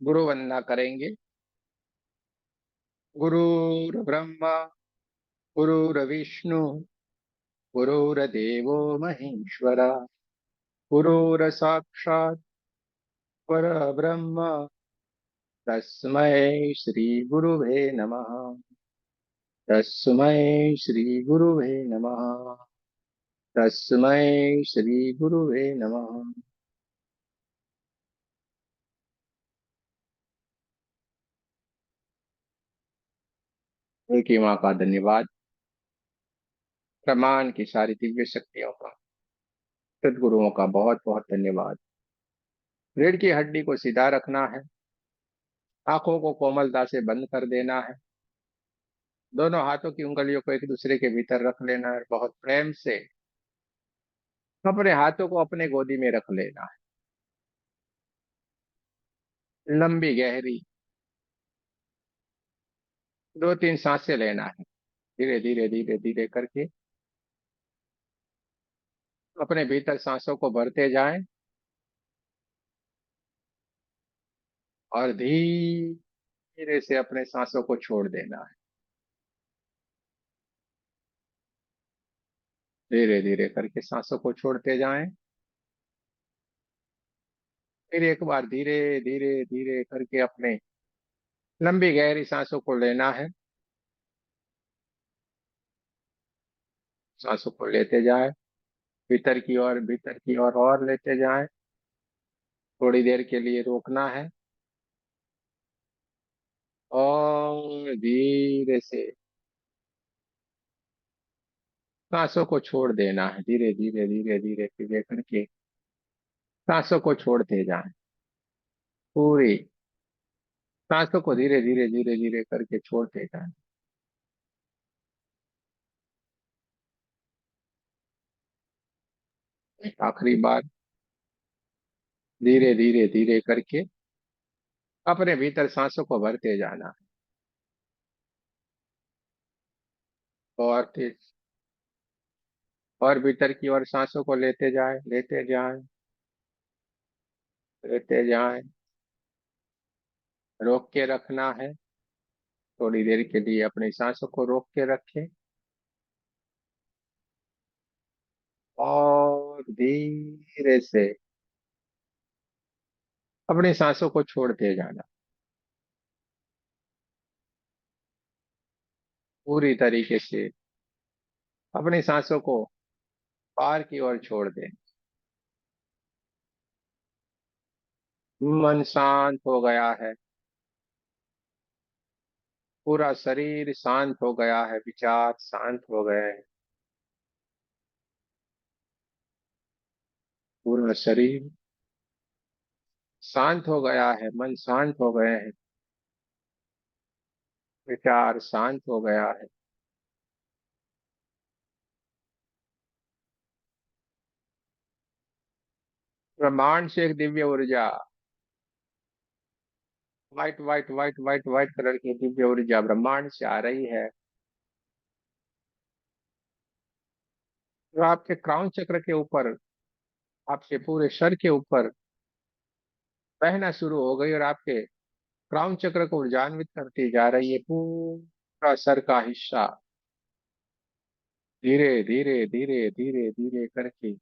गुरु वंदना करेंगे। गुरुर्ब्रह्मा गुरुर्विष्णु गुरुर्देवो महेश्वरा गुरुर्साक्षात् परब्रह्म तस्मै श्री गुरुवे नमः। तस्मै श्री गुरुवे नमः। तस्मै श्री गुरुवे नमः। उनकी माँ का धन्यवाद। प्रमाण की सारी दिव्य शक्तियों का, सदगुरुओं का बहुत बहुत धन्यवाद। रीढ़ की हड्डी को सीधा रखना है। आंखों को कोमलता से बंद कर देना है। दोनों हाथों की उंगलियों को एक दूसरे के भीतर रख लेना है। बहुत प्रेम से अपने हाथों को अपने गोदी में रख लेना है। लंबी गहरी 2-3 सांसें लेना है। धीरे धीरे धीरे धीरे करके अपने भीतर सांसों को भरते जाएं और धीरे से अपने सांसों को छोड़ देना है। धीरे धीरे करके सांसों को छोड़ते जाएं। फिर एक बार धीरे धीरे धीरे करके अपने लंबी गहरी सांसों को लेना है। सांसों को लेते जाएं, भीतर की ओर भीतर की ओर और लेते जाएं। थोड़ी देर के लिए रोकना है और धीरे से सांसों को छोड़ देना है। धीरे धीरे धीरे धीरे धीरे करके सांसों को छोड़ते जाएं। पूरी सांसों को धीरे धीरे धीरे धीरे करके छोड़ते जाएं। एक आखिरी बार धीरे धीरे धीरे करके अपने भीतर सांसों को भरते जाना है। और तेज और भीतर की ओर सांसों को लेते जाएं, लेते जाएं, लेते जाएं। रोक के रखना है। थोड़ी देर के लिए अपनी सांसों को रोक के रखें और धीरे से अपनी सांसों को छोड़ते जाना। पूरी तरीके से अपनी सांसों को पार की ओर छोड़ दें। मन शांत हो गया है। पूरा शरीर शांत हो गया है। विचार शांत हो गए हैं। पूरा शरीर शांत हो गया है। मन शांत हो गए हैं। विचार शांत हो गया है। ब्रह्मांड से एक दिव्य ऊर्जा, white white white white white colour की दिव्य ऊर्जा ब्रह्मांड से आ रही है, जो आपके क्राउन चक्र के ऊपर, आपके पूरे सर के ऊपर बहना शुरू हो गई और आपके क्राउन चक्र को ऊर्जान्वित करती जा रही है। पूरा सर का हिस्सा धीरे धीरे धीरे धीरे धीरे करके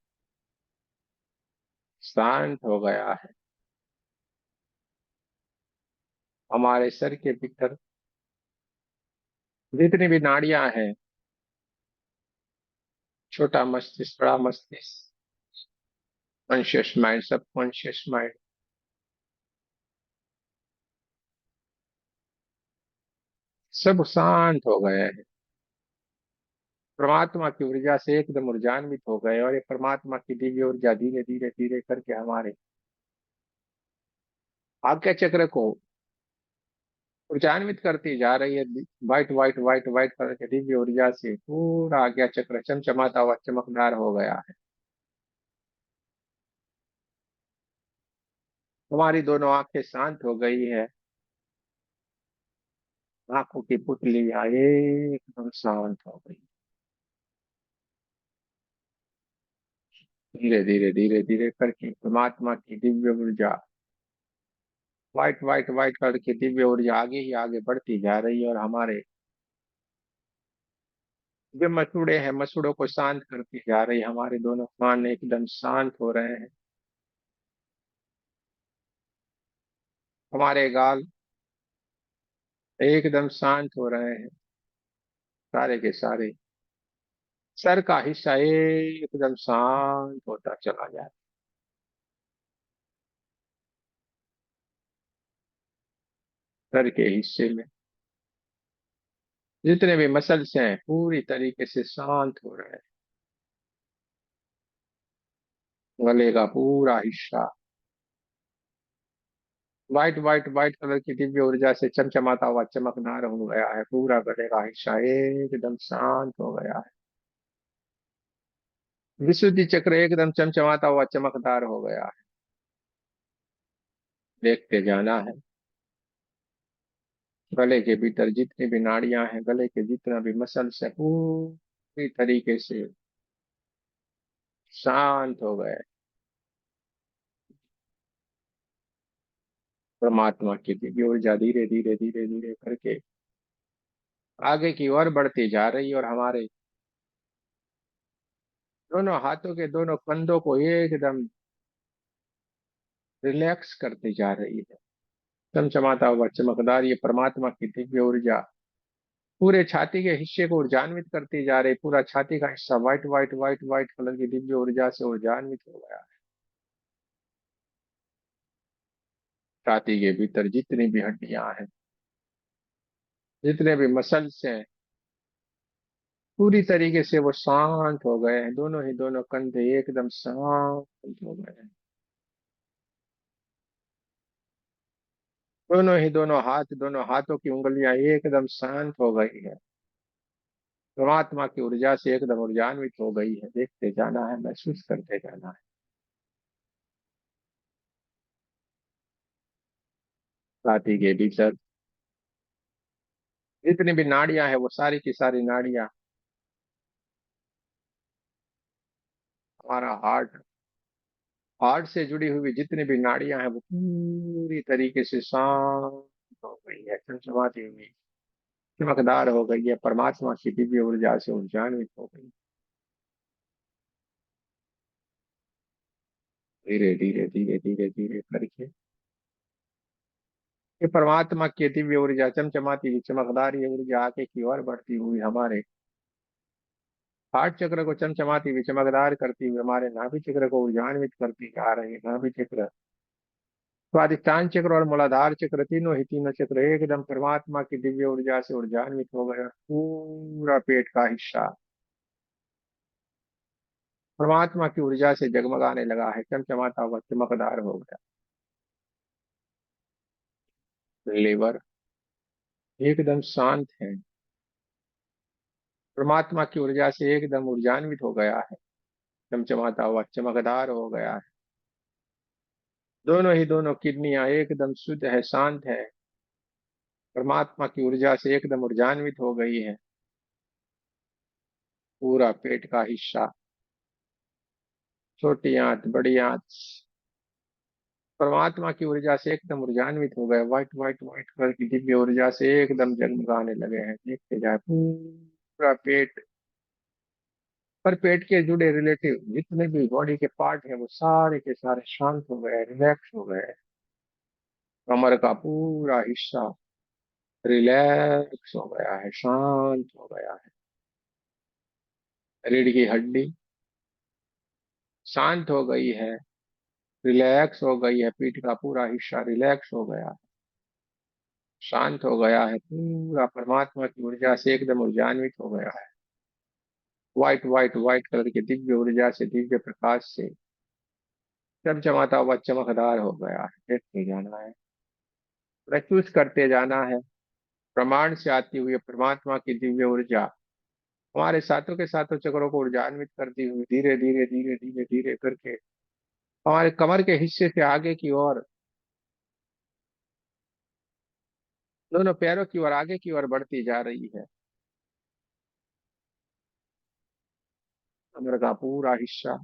शांत हो गया है। हमारे सर के भीतर जितनी भी नाड़ियां हैं, छोटा मस्तिष्क, बड़ा मस्तिष्क, कॉन्शियस माइंड, सबकॉन्शियस माइंड, सब शांत हो गए हैं। परमात्मा की ऊर्जा से एकदम ऊर्जान्वित हो गए और ये परमात्मा की दिव्य ऊर्जा धीरे धीरे धीरे करके हमारे आज्ञा चक्र को ऊर्जान्वित करती जा रही है। White white white white colour के दिव्य ऊर्जा से पूरा आज्ञा चक्र चमचमाता हुआ चमकदार हो गया है। हमारी दोनों आंखें शांत हो गई है। आंखों की पुतलियां एकदम शांत हो गई। धीरे धीरे धीरे धीरे करके परमात्मा की दिव्य ऊर्जा व्हाइट व्हाइट व्हाइट कलर की दिव्य ऊर्जा आगे ही आगे बढ़ती जा रही है और हमारे जो मसूड़े हैं मसूड़ों को शांत करती जा रही है। हमारे दोनों कान एकदम शांत हो रहे हैं। हमारे गाल एकदम शांत हो रहे हैं। सारे के सारे सर का हिस्सा एकदम शांत होता चला जाता है। सर के हिस्से में जितने भी मसल्स हैं पूरी तरीके से शांत हो रहे हैं। गले का पूरा हिस्सा व्हाइट व्हाइट व्हाइट कलर की दिव्य ऊर्जा से चमचमाता हुआ चमकदार हो गया है। पूरा गले का हिस्सा एकदम शांत हो गया है। विशुद्धि चक्र एकदम चमचमाता हुआ चमकदार हो गया है। देखते जाना है। गले के भीतर जितनी भी नाड़ियां हैं, गले के जितना भी मसल्स है पूरी तरीके से शांत हो गए। परमात्मा की दिव्य ऊर्जा धीरे धीरे धीरे धीरे करके आगे की ओर बढ़ती जा रही है और हमारे दोनों हाथों के दोनों कंधों को एकदम रिलैक्स करती जा रही है। चमचमाता हुआ चमकदार ये परमात्मा की दिव्य ऊर्जा पूरे छाती के हिस्से को ऊर्जान्वित करती जा रही। पूरा छाती का हिस्सा white white white white colour की दिव्य ऊर्जा से ऊर्जान्वित हो गया है। छाती के भीतर जितनी भी हड्डियां हैं, जितने भी मसल्स हैं, पूरी तरीके से वो शांत हो गए हैं। दोनों ही दोनों कंधे एकदम शांत हो गए हैं। दोनों ही दोनों हाथ, दोनों हाथों की उंगलियां एकदम शांत हो गई है। परमात्मा की ऊर्जा से एकदम ऊर्जान्वित हो गई है। देखते जाना है, महसूस करते जाना है। छाती के भीतर जितनी भी नाड़ियां हैं वो सारी की सारी नाड़ियां, हमारा हार्ट, हार्ट से जुड़ी हुई जितनी भी नाड़ियां हैं वो पूरी तरीके से शांत हो गई है, चमचमाती हुई चमकदार हो गई है। परमात्मा की दिव्य ऊर्जा से ऊर्जान्वित हो गई। धीरे धीरे धीरे धीरे धीरे करके ये परमात्मा की दिव्य ऊर्जा चमचमाती हुई चमकदार ये ऊर्जा आगे की ओर बढ़ती हुई हमारे हार्ट चक्र को चमचमाती हुई चमकदार करती हुई हमारे नाभि चक्र को ऊर्जान्वित करती जा रही है। नाभि चक्र, स्वादिष्टान चक्र और मूलाधार चक्र, तीनों चक्र एकदम परमात्मा की दिव्य ऊर्जा से ऊर्जान्वित हो गए। पूरा पेट का हिस्सा परमात्मा की ऊर्जा से जगमगाने लगा है, चमचमाता हुआ चमकदार हो गया। लीवर एकदम शांत है, परमात्मा की ऊर्जा से एकदम ऊर्जान्वित हो गया है, चमचमाता हुआ चमकदार हो गया है। दोनों ही दोनों किडनियां एकदम शुद्ध है, शांत है, परमात्मा की ऊर्जा से एकदम ऊर्जान्वित हो गई है। पूरा पेट का हिस्सा, छोटी आंत, बड़ी आंत, परमात्मा की ऊर्जा से एकदम ऊर्जान्वित हो गए। व्हाइट व्हाइट व्हाइट कलर की दिव्य ऊर्जा से एकदम जगमगाने लगे हैं। देखते जाए पूरा पेट, पर पेट के जुड़े रिलेटिव जितने भी बॉडी के पार्ट हैं वो सारे के सारे शांत हो गए, रिलैक्स हो गए। कमर का पूरा हिस्सा रिलैक्स हो गया है, शांत हो गया है। रीढ़ की हड्डी शांत हो गई है, रिलैक्स हो गई है। पीठ का पूरा हिस्सा रिलैक्स हो गया है, शांत हो गया है। पूरा परमात्मा की ऊर्जा से एकदम ऊर्जान्वित हो गया है। व्हाइट व्हाइट व्हाइट कलर की दिव्य ऊर्जा से, दिव्य प्रकाश से चमचमाता हुआ चमकदार हो गया है। देखते जाना है, महसूस करते जाना है। प्रमाण से आती हुई परमात्मा की दिव्य ऊर्जा हमारे सातों के सातों चक्रों को ऊर्जान्वित करती हुई धीरे धीरे धीरे धीरे धीरे करके हमारे कमर के हिस्से से आगे की ओर, दोनों पैरों की ओर आगे की ओर बढ़ती जा रही है। कमर का पूरा हिस्सा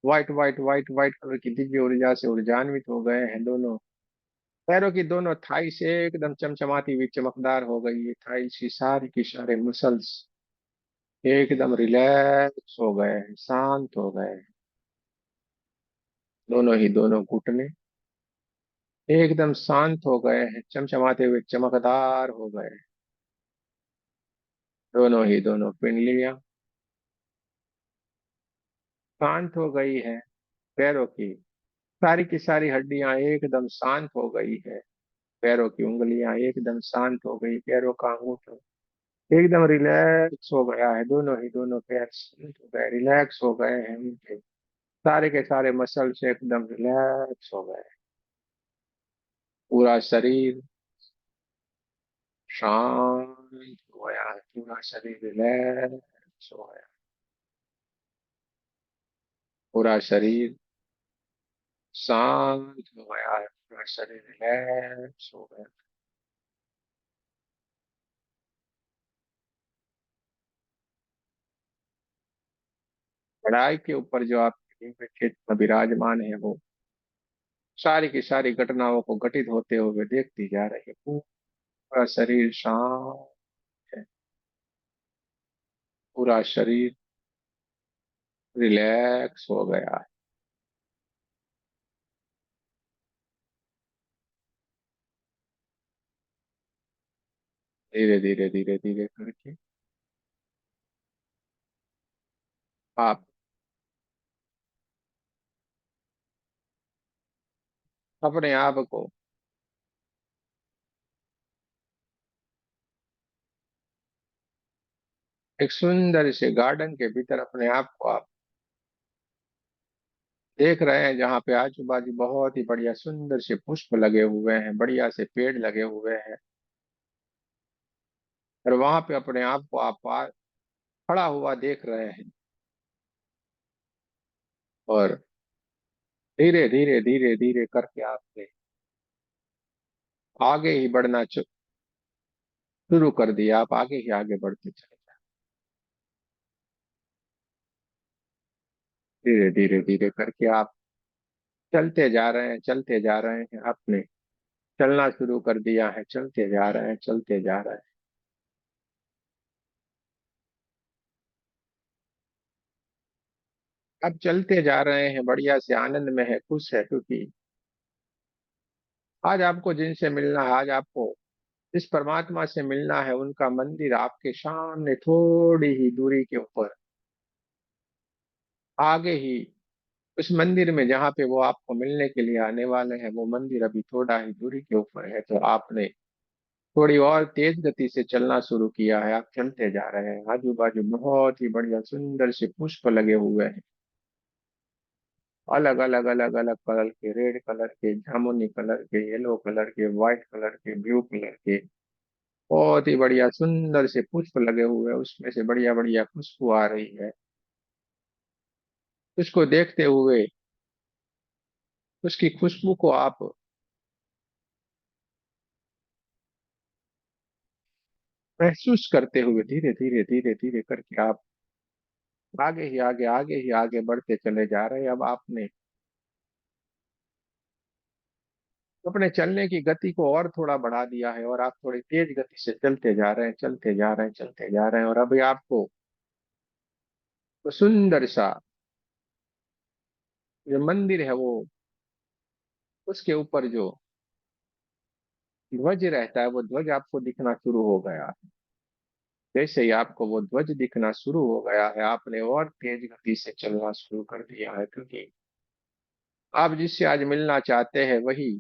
white white white white colour की दिव्य ऊर्जा से ऊर्जान्वित हो गए हैं। दोनों पैरों की दोनों थाई से एकदम चमचमाती हुई चमकदार हो गई है। थाई की सारे मसल्स एकदम रिलैक्स हो गए हैं, शांत हो गए हैं। दोनों ही दोनों घुटने एकदम शांत हो गए हैं, चमचमाते हुए चमकदार हो गए हैं। दोनों ही दोनों पिंडलियां शांत हो गई है। पैरों की सारी हड्डियां एकदम शांत हो गई है। पैरों की उंगलियां एकदम शांत हो गई। पैरों का अंगूठा एकदम रिलैक्स हो गया है। दोनों ही दोनों पैर शांत हो गए, रिलैक्स हो गए हैं। उनके सारे के सारे मसल्स एकदम रिलैक्स हो गए। पूरा शरीर शांत हो गया है। पूरा शरीर रिलैक्स हो गया। पूरा शरीर शांत हो गया है। पूरा शरीर रिलैक्स हो गया। कढ़ाई के ऊपर जो आपके दिव्य क्षेत्र में विराजमान है, वो सारी की सारी घटनाओं को घटित होते हुए देखती जा रही है। पूरा शरीर शांत है। पूरा शरीर रिलैक्स हो गया है। धीरे धीरे धीरे धीरे करके आप अपने आप को एक सुंदर से गार्डन के भीतर अपने आप को आप देख रहे हैं, जहाँ पे आजू बाजू बहुत ही बढ़िया सुंदर से पुष्प लगे हुए हैं, बढ़िया से पेड़ लगे हुए हैं। और वहां पे अपने आप को आप खड़ा हुआ देख रहे हैं। और धीरे धीरे धीरे धीरे करके आपने आगे ही बढ़ना शुरू कर दिया। आप आगे ही आगे बढ़ते चले जाए। धीरे धीरे धीरे करके आप चलते जा रहे हैं, चलते जा रहे हैं। आपने चलना शुरू कर दिया है। चलते जा रहे हैं, चलते जा रहे हैं। अब चलते जा रहे हैं, बढ़िया से आनंद में है, खुश है, क्योंकि आज आपको जिनसे मिलना है, आज आपको जिस परमात्मा से मिलना है, उनका मंदिर आपके सामने थोड़ी ही दूरी के ऊपर आगे ही उस मंदिर में जहाँ पे वो आपको मिलने के लिए आने वाले हैं, वो मंदिर अभी थोड़ा ही दूरी के ऊपर है। तो आपने थोड़ी और तेज गति से चलना शुरू किया है। आप चलते जा रहे हैं। आजू बाजू बहुत ही बढ़िया सुंदर से पुष्प लगे हुए हैं, अलग अलग अलग अलग कलर के, रेड कलर के, जामुनी कलर के, येलो कलर के, व्हाइट कलर के, ब्लू कलर के। बहुत ही बढ़िया सुंदर से पुष्प लगे हुए हैं। उसमें से बढ़िया बढ़िया खुशबू आ रही है। उसको देखते हुए उसकी खुशबू को आप महसूस करते हुए धीरे धीरे धीरे धीरे करके आप आगे ही आगे बढ़ते चले जा रहे हैं। अब आपने अपने चलने की गति को और थोड़ा बढ़ा दिया है, और आप थोड़ी तेज गति से चलते जा रहे हैं, चलते जा रहे हैं, चलते जा रहे हैं। और अभी आपको वो सुंदर सा जो मंदिर है, वो उसके ऊपर जो ध्वज रहता है, वो ध्वज आपको दिखना शुरू हो गया। जैसे ही आपको वो ध्वज दिखना शुरू हो गया है, आपने और तेज गति से चलना शुरू कर दिया है, क्योंकि आप जिससे आज मिलना चाहते हैं, वही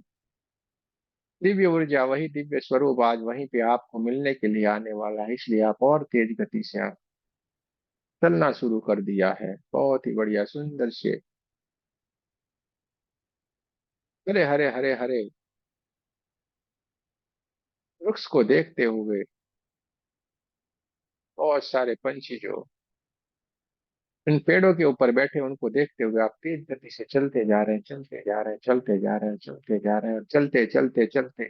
दिव्य ऊर्जा, वही दिव्य स्वरूप आज वहीं पे आपको मिलने के लिए आने वाला है। इसलिए आप और तेज गति से आप चलना शुरू कर दिया है। बहुत ही बढ़िया सुंदर से हरे हरे हरे हरे वृक्ष को देखते हुए बहुत सारे पंछी जो इन पेड़ों के ऊपर बैठे, उनको देखते हुए आप तेज गति से चलते जा रहे हैं, चलते जा रहे हैं, चलते जा रहे हैं, चलते जा रहे हैं, और चलते चलते चलते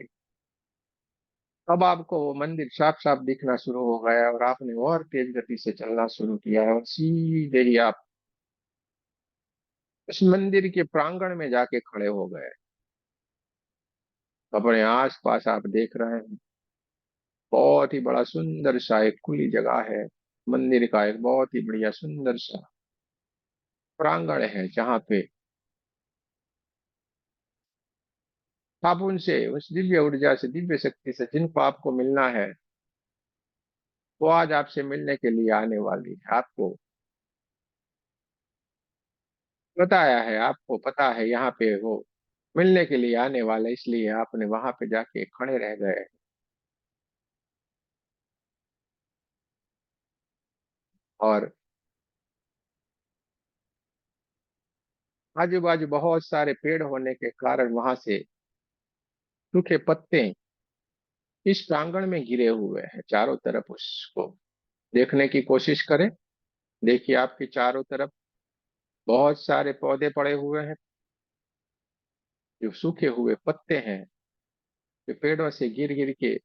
अब आपको वो मंदिर साफ साफ दिखना शुरू हो गया है। और आपने और तेज गति से चलना शुरू किया है, और सीधे ही आप उस मंदिर के प्रांगण में जाके खड़े हो गए। अपने आस पास आप देख रहे हैं, बहुत ही बड़ा सुंदर सा एक खुली जगह है। मंदिर का एक बहुत ही बढ़िया सुंदर सा प्रांगण है, जहाँ पे आप उनसे, उस दिव्य ऊर्जा से, दिव्य शक्ति से जिनको आपको मिलना है, वो आज आपसे मिलने के लिए आने वाली है। आपको बताया है, आपको पता है यहाँ पे वो मिलने के लिए आने वाला है, इसलिए आपने वहां पे जाके खड़े रह गए। और आजू बाजू बहुत सारे पेड़ होने के कारण वहां से सूखे पत्ते इस प्रांगण में गिरे हुए हैं चारों तरफ। उसको देखने की कोशिश करें। देखिए आपके चारों तरफ बहुत सारे पौधे पड़े हुए हैं, जो सूखे हुए पत्ते हैं, जो पेड़ों से गिर गिर के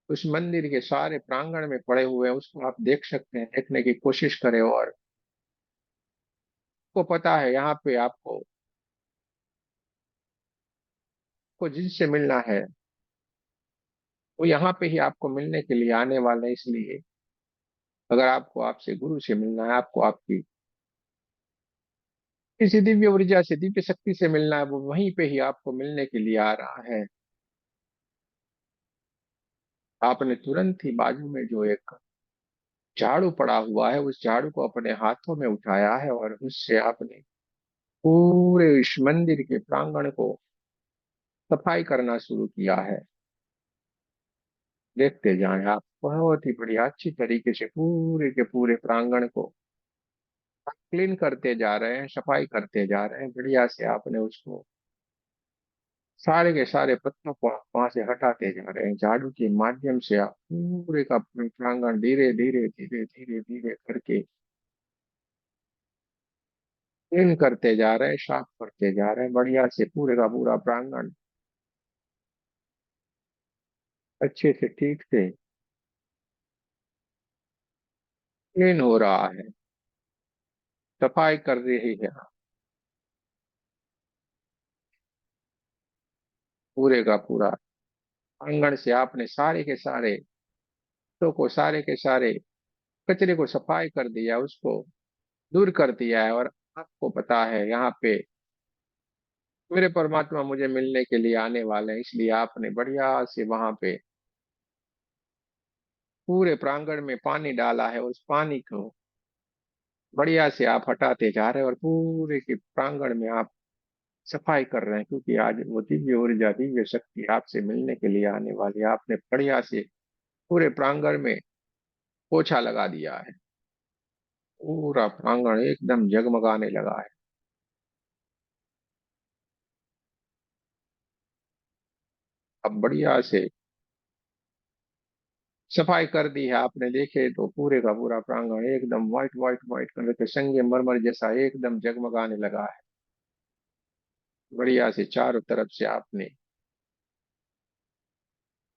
उस मंदिर के सारे प्रांगण में पड़े हुए हैं। उसको आप देख सकते हैं, देखने की कोशिश करें। और आपको पता है यहाँ पे आपको को जिनसे मिलना है, वो यहाँ पे ही आपको मिलने के लिए आने वाले हैं। इसलिए अगर आपको आपसे गुरु से मिलना है, आपको आपकी किसी दिव्य ऊर्जा से, दिव्य शक्ति से मिलना है, वो वहीं पे ही आपको मिलने के लिए आ रहा है। आपने तुरंत ही बाजू में जो एक झाड़ू पड़ा हुआ है, उस झाड़ू को अपने हाथों में उठाया है और उससे आपने पूरे इस मंदिर के प्रांगण को सफाई करना शुरू किया है। देखते जाएं आप, बहुत ही बढ़िया अच्छी तरीके से पूरे के पूरे प्रांगण को क्लीन करते जा रहे हैं, सफाई करते जा रहे हैं। बढ़िया से आपने उसको सारे के सारे पत्तों को वहां से हटाते जा रहे हैं। झाड़ू के माध्यम से आप पूरे का पूरा प्रांगण धीरे धीरे धीरे धीरे धीरे करके क्लीन करते जा रहे हैं, साफ करते जा रहे हैं। बढ़िया से पूरे का पूरा प्रांगण अच्छे से, ठीक से क्लीन हो रहा है, सफाई कर रही है। पूरे का पूरा आंगन से आपने सारे के सारे तो को, सारे के सारे कचरे को सफाई कर दिया, उसको दूर कर दिया है। और आपको पता है यहाँ पे मेरे परमात्मा मुझे मिलने के लिए आने वाले हैं, इसलिए आपने बढ़िया से वहां पे पूरे प्रांगण में पानी डाला है। उस पानी को बढ़िया से आप हटाते जा रहे हैं और पूरे के प्रांगण में आप सफाई कर रहे हैं, क्योंकि आज वो दिव्य ऊर्जा, दिव्य शक्ति आपसे मिलने के लिए आने वाली है। आपने बढ़िया से पूरे प्रांगण में पोछा लगा दिया है, पूरा प्रांगण एकदम जगमगाने लगा है। अब बढ़िया से सफाई कर दी है आपने। देखे तो पूरे का पूरा प्रांगण एकदम व्हाइट व्हाइट व्हाइट कलर के संगमरमर जैसा एकदम जगमगाने लगा है। बढ़िया से चारों तरफ से आपने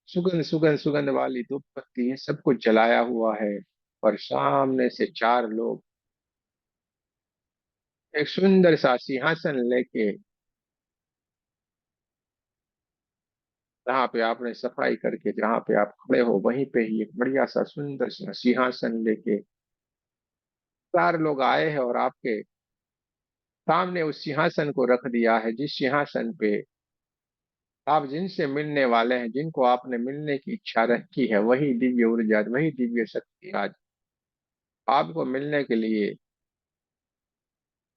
सुगंध सुगंध सुगंध वाली धूप बत्ती है, सब कुछ जलाया हुआ है। और सामने से चार लोग एक सुंदर सा सिंहासन लेके, जहाँ पे आपने सफाई करके, जहाँ पे आप खड़े हो वहीं पे ही एक बढ़िया सा सुंदर सा सिंहासन लेके चार लोग आए हैं और आपके सामने उस सिंहासन को रख दिया है, जिस सिंहासन पे आप जिनसे मिलने वाले हैं, जिनको आपने मिलने की इच्छा रखी है, वही दिव्य ऊर्जा, वही दिव्य शक्ति आज आपको मिलने के लिए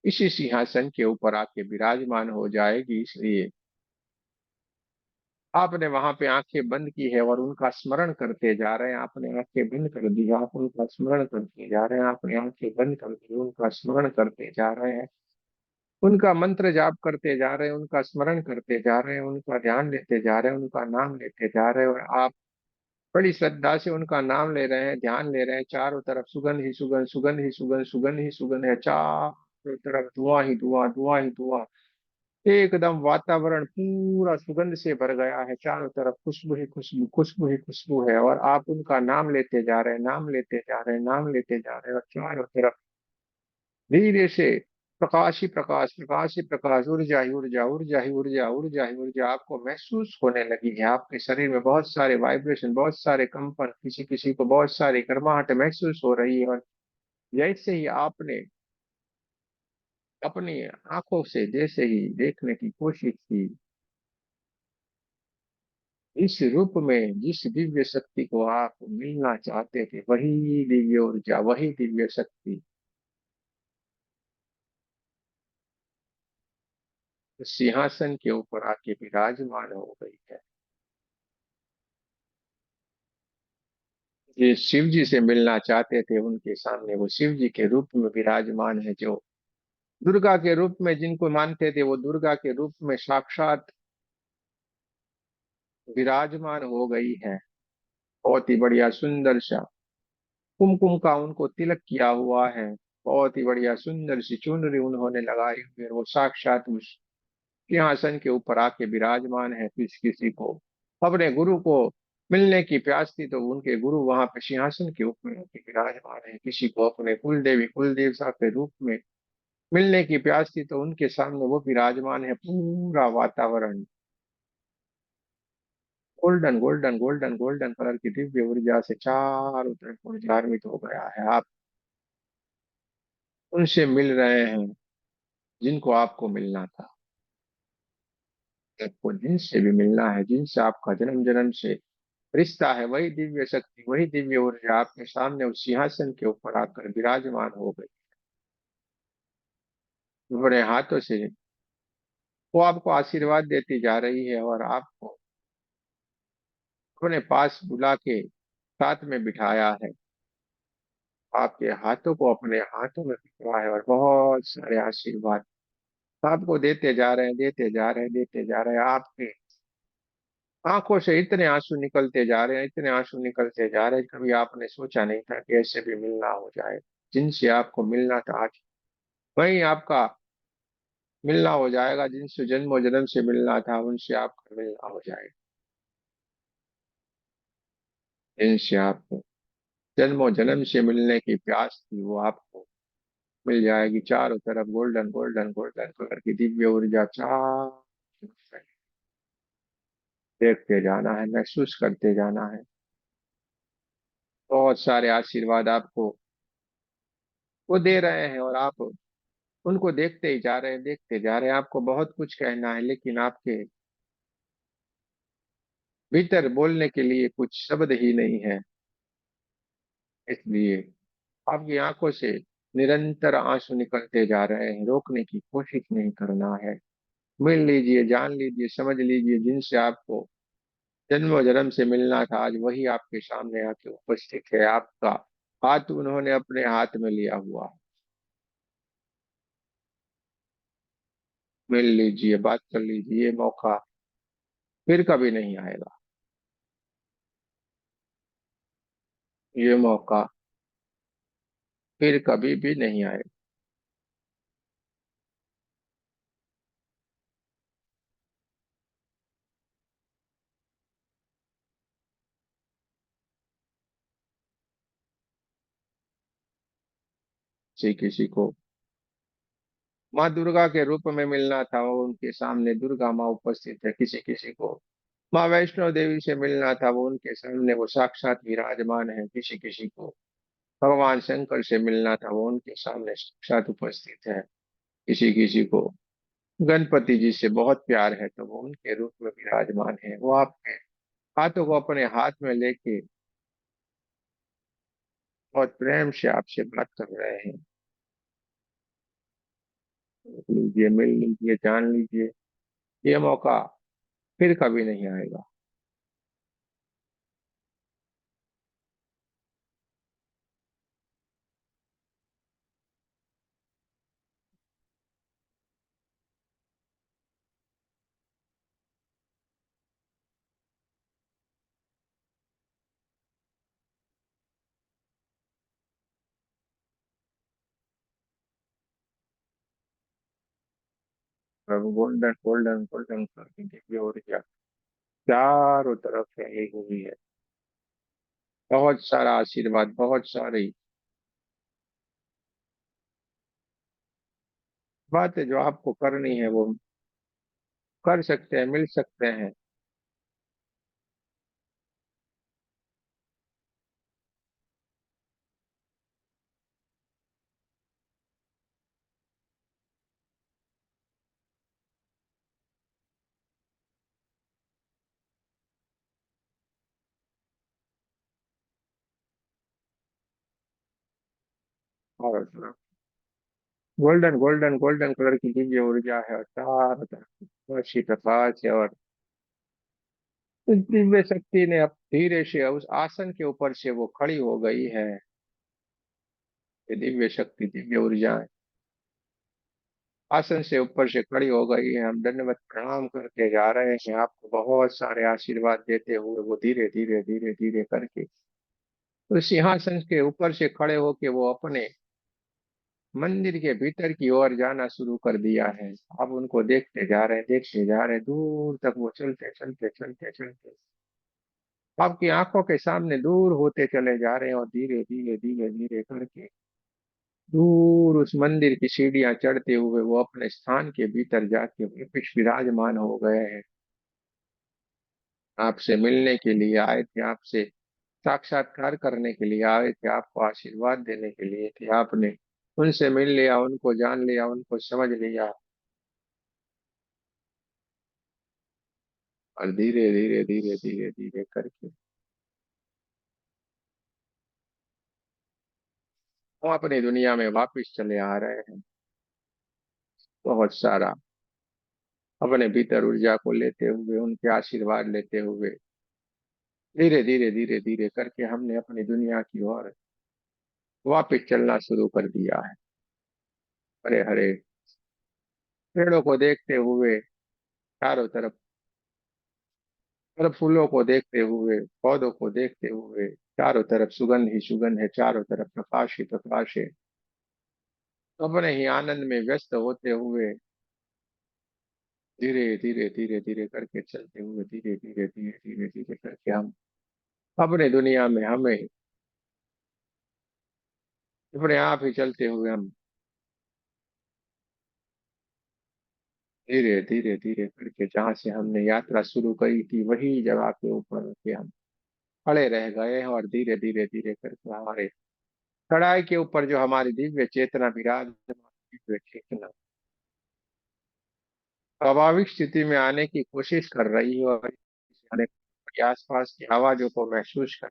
इसी सिंहासन के ऊपर आके विराजमान हो जाएगी। इसलिए आपने वहां पे आंखें बंद की है और उनका स्मरण करते जा रहे हैं। आपने आंखें बंद कर दी, आप उनका स्मरण करते जा रहे हैं। आपने आंखें बंद कर दी, उनका स्मरण करते जा रहे हैं। उनका मंत्र जाप करते जा रहे हैं, उनका स्मरण करते जा रहे हैं, उनका ध्यान लेते जा रहे हैं, उनका नाम लेते जा रहे हैं। और आप बड़ी श्रद्धा से उनका नाम ले रहे हैं, ध्यान ले रहे हैं। चारों तरफ सुगंध ही सुगंध, सुगंध ही सुगंध, सुगंध ही सुगंध है। चारों तरफ धुआं ही धुआं, धुआं ही धुआं। एकदम वातावरण पूरा सुगंध से भर गया है। चारों तरफ खुशबू ही खुशबू, खुशबू ही खुशबू है। और आप उनका नाम लेते जा रहे हैं, नाम लेते जा रहे हैं, नाम लेते जा रहे हैं। और चारों तरफ धीरे से प्रकाश ही प्रकाश, प्रकाश ही प्रकाश, ऊर्जा ही ऊर्जा, ऊर्जा ही ऊर्जा, ऊर्जा ही ऊर्जा आपको महसूस होने लगी है। आपके शरीर में बहुत सारे वाइब्रेशन, बहुत सारे कंपन, किसी किसी को बहुत सारी गर्माहट महसूस हो रही है। और जैसे ही आपने अपनी आंखों से जैसे ही देखने की कोशिश की, इस रूप में जिस दिव्य शक्ति को आप मिलना चाहते थे, वही दिव्य ऊर्जा, वही दिव्य शक्ति उस सिंहासन के ऊपर आके विराजमान हो गई है। ये शिव जी से मिलना चाहते थे, उनके सामने वो शिव जी के रूप में विराजमान है। जो दुर्गा के रूप में जिनको मानते थे, वो दुर्गा के रूप में साक्षात विराजमान हो गई है। बहुत ही बढ़िया सुंदर सा कुमकुम का उनको तिलक किया हुआ है। बहुत ही बढ़िया सुंदर सी चुनरी उन्होंने लगाई हुई है। वो साक्षात उस सिंहासन के ऊपर आके विराजमान है। किस किसी को अपने गुरु को मिलने की प्यास थी, तो उनके गुरु वहां पे सिंहासन के ऊपर आके विराजमान है। किसी को अपने कुल देवी कुल देवता के रूप में मिलने की प्यास थी, तो उनके सामने वो विराजमान है। पूरा वातावरण golden golden golden golden colour की दिव्य ऊर्जा से चारों तरफ उजागर हो गया है। आप उनसे मिल रहे हैं जिनको आपको मिलना था। आपको जिनसे भी मिलना है, जिनसे आपका जन्म जन्म से रिश्ता है, वही दिव्य शक्ति, वही दिव्य ऊर्जा आपके सामने उस सिंहासन के ऊपर आकर विराजमान हो गई। बड़े हाथों से वो आपको आशीर्वाद देती जा रही है, और आपको अपने पास बुला के साथ में बिठाया है। आपके हाथों को अपने हाथों में पकड़ा है, और बहुत सारे आशीर्वाद आपको देते जा रहे हैं, देते जा रहे हैं, देते जा रहे हैं। आपके आंखों से इतने आंसू निकलते जा रहे हैं, इतने आंसू निकलते जा रहे हैं, कभी आपने सोचा नहीं था कि ऐसे भी मिलना हो जाए। जिनसे आपको मिलना था, आज वही आपका मिलना हो जाएगा। जिनसे जन्मों जन्म से मिलना था, उनसे आपका मिलना हो जाएगा। जिनसे आपको जन्मों जन्म से मिलने की प्यास थी, वो आपको मिल जाएगी। चारों तरफ गोल्डन गोल्डन गोल्डन कलर की दिव्य ऊर्जा, देखते जाना है, महसूस करते जाना है। बहुत सारे आशीर्वाद आपको वो दे रहे हैं, और आप उनको देखते ही जा रहे हैं, देखते जा रहे हैं। आपको बहुत कुछ कहना है, लेकिन आपके भीतर बोलने के लिए कुछ शब्द ही नहीं है। इसलिए आपकी आंखों से निरंतर आंसू निकलते जा रहे हैं। रोकने की कोशिश नहीं करना है। मिल लीजिए, जान लीजिए, समझ लीजिए। जिनसे आपको जन्मों जन्म से मिलना था, आज वही आपके सामने आके उपस्थित है। आपका हाथ उन्होंने अपने हाथ में लिया हुआ है। मिल लीजिए, बात कर लीजिए। ये मौका फिर कभी नहीं आएगा। ये मौका फिर कभी भी नहीं आएगा। किसी किसी को माँ दुर्गा के रूप में मिलना था, वो उनके सामने दुर्गा माँ उपस्थित है। किसी किसी को माँ वैष्णो देवी से मिलना था, वो उनके सामने वो साक्षात विराजमान है। किसी किसी को भगवान शंकर से मिलना था, वो उनके सामने साक्षात उपस्थित है। किसी किसी को गणपति जी से बहुत प्यार है, तो वो उनके रूप में विराजमान है। वो आपके हाथों को अपने हाथ में लेके बहुत प्रेम से आपसे बात कर रहे हैं। देख लीजिए, मिल लीजिए, जान लीजिए। ये मौका फिर कभी नहीं आएगा। प्रभु गोल्डन गोल्डन गोल्डन करके दिव्य ऊर्जा चारों तरफ फैली हुई है। बहुत सारा आशीर्वाद, बहुत सारी बातें जो आपको करनी है वो कर सकते हैं, मिल सकते हैं। और गोल्डन गोल्डन गोल्डन कलर की दिव्य ऊर्जा है और चारों तरफ रोशनी प्रकाश है। और उस दिव्य शक्ति ने अब धीरे से उस आसन के ऊपर से वो खड़ी हो गई है। ये दिव्य शक्ति, दिव्य ऊर्जा आसन से ऊपर से खड़ी हो गई है। हम दंडवत प्रणाम करके जा रहे हैं, आपको बहुत सारे आशीर्वाद देते हुए वो धीरे धीरे धीरे धीरे करके उस सिंहासन के ऊपर से खड़े होके वो अपने मंदिर के भीतर की ओर जाना शुरू कर दिया है। आप उनको देखते जा रहे हैं, देखते जा रहे हैं, दूर तक वो चलते चलते चलते चलते आपकी आंखों के सामने दूर होते चले जा रहे हैं। और धीरे धीरे धीरे धीरे करके दूर उस मंदिर की सीढ़ियां चढ़ते हुए वो अपने स्थान के भीतर जाके कुछ विराजमान हो गए हैं। आपसे मिलने के लिए आए थे, आपसे साक्षात्कार करने के लिए आए थे, आपको आशीर्वाद देने के लिए थे। आपने उनसे मिल लिया, उनको जान लिया, उनको समझ लिया। और धीरे धीरे धीरे धीरे धीरे करके हम अपनी दुनिया में वापस चले आ रहे हैं। बहुत सारा अपने भीतर ऊर्जा को लेते हुए, उनके आशीर्वाद लेते हुए धीरे धीरे धीरे धीरे करके हमने अपनी दुनिया की ओर वापस चलना शुरू कर दिया है। हरे हरे पेड़ों को देखते हुए, चारों तरफ तरफ फूलों को देखते हुए, पौधों को देखते हुए, चारों तरफ सुगंध ही सुगंध है, चारों तरफ प्रकाश ही प्रकाश है। अपने ही आनंद में व्यस्त होते हुए धीरे धीरे धीरे धीरे करके चलते हुए, धीरे धीरे धीरे धीरे धीरे करके हम अपने दुनिया में हमें अपने आप ही चलते हुए हम धीरे धीरे धीरे करके जहाँ से हमने यात्रा शुरू करी थी वही जगह के ऊपर के हम खड़े रह गए हैं। और धीरे धीरे धीरे करके हमारे कड़ाई के ऊपर जो हमारी दिव्य चेतना विराजमान, दिव्य चेतना स्वाभाविक स्थिति में आने की कोशिश कर रही है। और के आसपास की आवाजों को महसूस कर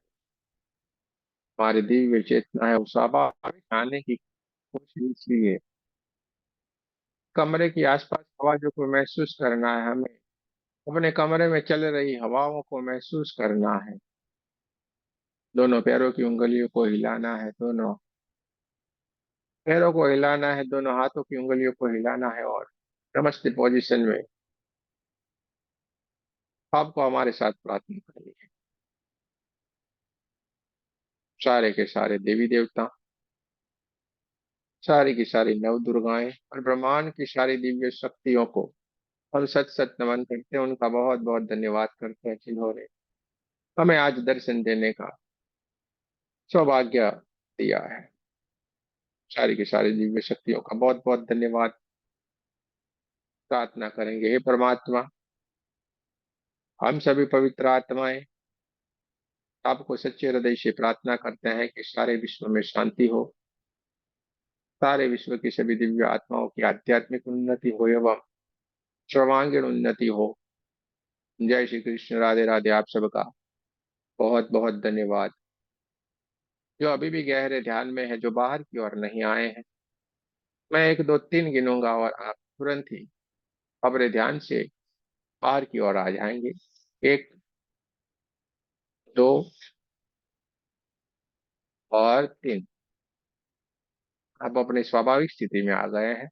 हमारी दिव्य चेतना है वो स्वाभाविक आने की कोशिश, इसलिए कमरे की आसपास आवाजों को महसूस करना है हमें। अपने कमरे में चल रही हवाओं को महसूस करना है। दोनों पैरों की उंगलियों को हिलाना है, दोनों पैरों को हिलाना है, दोनों हाथों की उंगलियों को हिलाना है। और नमस्ते पोजीशन में आपको हमारे साथ प्रार्थना करनी है। सारे के सारे देवी देवता, सारी की सारी नव दुर्गाएं और ब्रह्मांड की सारी दिव्य शक्तियों को हम सत सत नमन करते हैं। उनका बहुत बहुत धन्यवाद करते हैं जिन्होंने हमें आज दर्शन देने का सौभाग्य दिया है। सारी की सारी दिव्य शक्तियों का बहुत बहुत धन्यवाद। प्रार्थना करेंगे, हे परमात्मा, हम सभी पवित्र आत्माएं आपको सच्चे हृदय से प्रार्थना करते हैं कि सारे विश्व में शांति हो, सारे विश्व की सभी दिव्य आत्माओं की आध्यात्मिक उन्नति हो एवं सर्वांगीण उन्नति हो। जय श्री कृष्ण, राधे राधे। आप सबका बहुत बहुत धन्यवाद। जो अभी भी गहरे ध्यान में है, जो बाहर की ओर नहीं आए हैं, मैं एक दो तीन गिनूंगा और आप तुरंत ही अपने ध्यान से बाहर की ओर आ जाएंगे। एक, दो और तीन। आप अपनी स्वाभाविक स्थिति में आ गए हैं।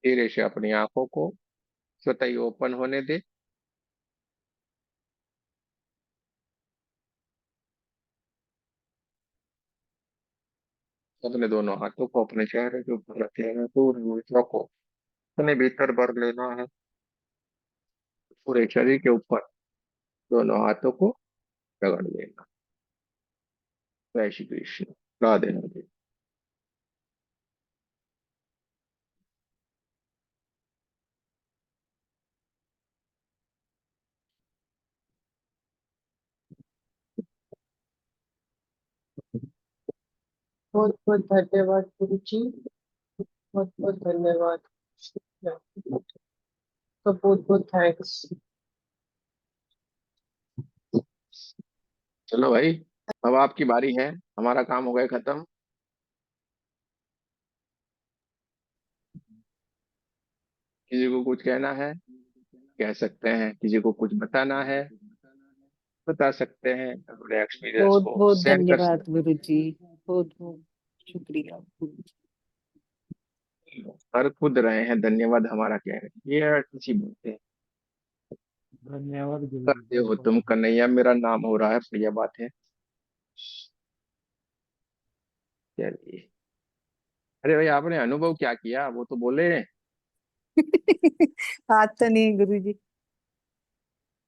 धीरे से अपनी आंखों को स्वतः ही ओपन होने दे। अपने दोनों हाथों को अपने चेहरे के ऊपर रखे हैं, पूरी ऊर्जा को अपने भीतर भर लेना है। पूरे शरीर के ऊपर दोनों हाथों को रगड़ लेना। जय श्री कृष्ण, राधे राधे। बहुत बहुत धन्यवाद गुरु जी। बहुत बहुत धन्यवाद। तो बहुत बहुत थैंक्स। चलो भाई, अब आपकी बारी है। हमारा काम हो गया खत्म। किसी को कुछ कहना है कह सकते हैं, किसी को कुछ बताना है बता सकते हैं, अपने एक्सपीरियंस बहुत को बहुत शेयर कर धन्यवाद सकते गुरु जी। बहुत बहुत शुक्रिया गुरु जी। हैं। कर खुद रहे हैं, धन्यवाद हमारा क्या है, ये अच्छी बात है। धन्यवाद गुरु जी, करते हो धन्यवाद। तुम कन्हैया, मेरा नाम हो रहा है, बढ़िया बात है। चलिए। अरे भाई, आपने अनुभव क्या किया वो तो बोले। आज तो नहीं गुरु जी।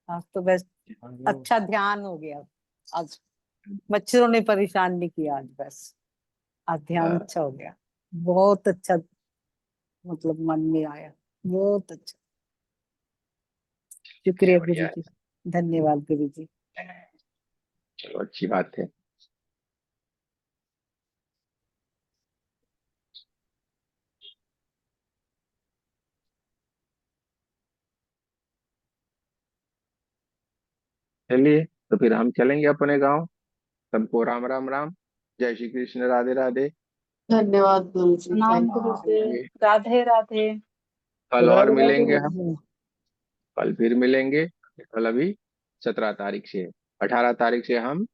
आज तो बस अनुभव। अच्छा ध्यान हो गया। आज मच्छरों ने परेशान नहीं किया आज बस। आज ध्यान हाँ, अच्छा हो गया। बहुत अच्छा। मतलब मन में आया। बहुत अच्छा। शुक्रिया गुरु बढ़िया जी। धन्यवाद गुरु जी। है। चलो, अच्छी बात है। चलिए, तो फिर हम चलेंगे अपने गांव। सबको राम राम राम। जय श्री कृष्ण, राधे राधे। धन्यवाद गुरु जी, प्रणाम थैंक गुरु यू। जी। राधे राधे। कल और राधे राधे मिलेंगे गुरु हम। जी। कल फिर मिलेंगे। कल अभी 17 तारीख से, 18 तारीख से हम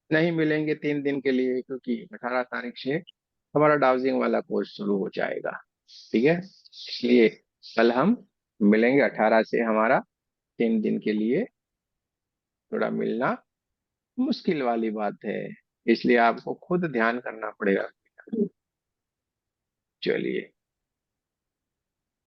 नहीं मिलेंगे 3 दिन के लिए, क्योंकि 18 तारीख से हमारा डाउजिंग वाला कोर्स शुरू हो जाएगा। ठीक है, इसलिए कल हम मिलेंगे 18 से। हमारा 3 दिन के लिए थोड़ा मिलना मुश्किल वाली बात है, इसलिए आपको खुद ध्यान करना पड़ेगा। चलिए।